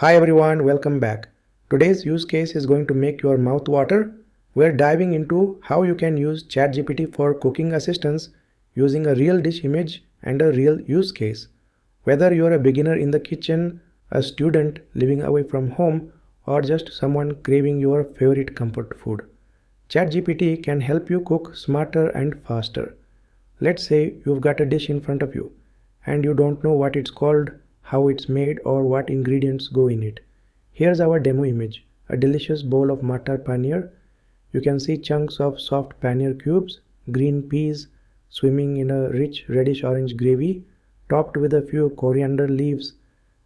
Hi everyone, welcome back. Today's use case is going to make your mouth water. We're diving into how you can use ChatGPT for cooking assistance using a real dish image and a real use case. Whether you're a beginner in the kitchen, a student living away from home, or just someone craving your favorite comfort food, ChatGPT can help you cook smarter and faster. Let's say you've got a dish in front of you and you don't know what it's called, how it's made, or what ingredients go in it. Here's our demo image, a delicious bowl of matar paneer. You can see chunks of soft paneer cubes, green peas swimming in a rich reddish orange gravy, topped with a few coriander leaves.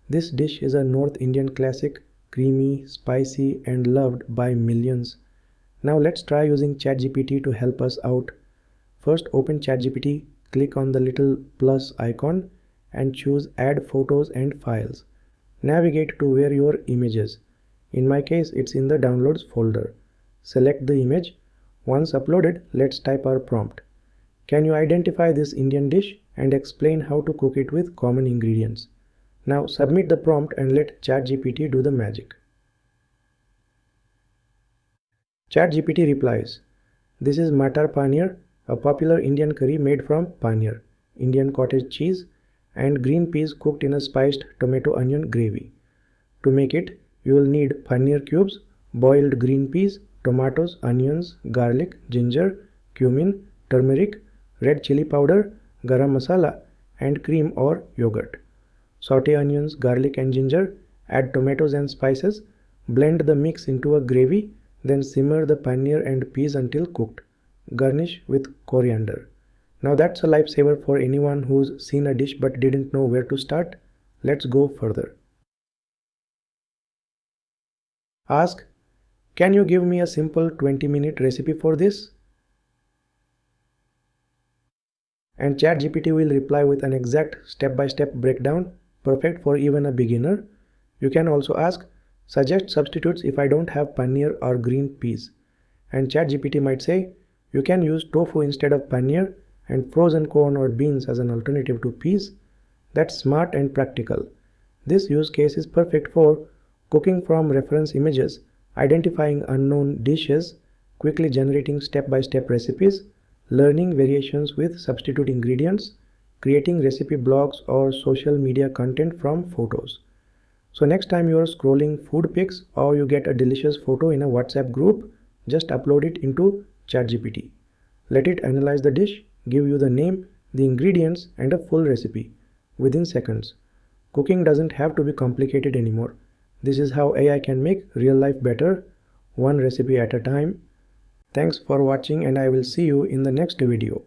This dish is a North Indian classic, creamy, spicy, and loved by millions. Now let's try using ChatGPT to help us out. First, open ChatGPT, click on the little plus icon and choose Add Photos and Files. Navigate to where your image is. In my case, it's in the Downloads folder. Select the image. Once uploaded, let's type our prompt. Can you identify this Indian dish and explain how to cook it with common ingredients? Now submit the prompt and let ChatGPT do the magic. ChatGPT replies, "This is matar paneer, a popular Indian curry made from paneer, Indian cottage cheese, and green peas cooked in a spiced tomato onion gravy. To make it, you will need paneer cubes, boiled green peas, tomatoes, onions, garlic, ginger, cumin, turmeric, red chili powder, garam masala, and cream or yogurt. Saute onions, garlic and ginger, add tomatoes and spices, blend the mix into a gravy, then simmer the paneer and peas until cooked. Garnish with coriander." Now that's a lifesaver for anyone who's seen a dish but didn't know where to start. Let's go further. Ask, "Can you give me a simple 20-minute recipe for this?" And ChatGPT will reply with an exact step-by-step breakdown, perfect for even a beginner. You can also ask, "Suggest substitutes if I don't have paneer or green peas." And ChatGPT might say, "You can use tofu instead of paneer and frozen corn or beans as an alternative to peas." That's smart and practical. This use case is perfect for cooking from reference images, identifying unknown dishes, quickly generating step-by-step recipes, learning variations with substitute ingredients, creating recipe blogs or social media content from photos. So next time you are scrolling food pics or you get a delicious photo in a WhatsApp group, just upload it into ChatGPT. Let it analyze the dish, give you the name, the ingredients, and a full recipe within seconds. Cooking doesn't have to be complicated anymore. This is how AI can make real life better, one recipe at a time. Thanks for watching, and I will see you in the next video.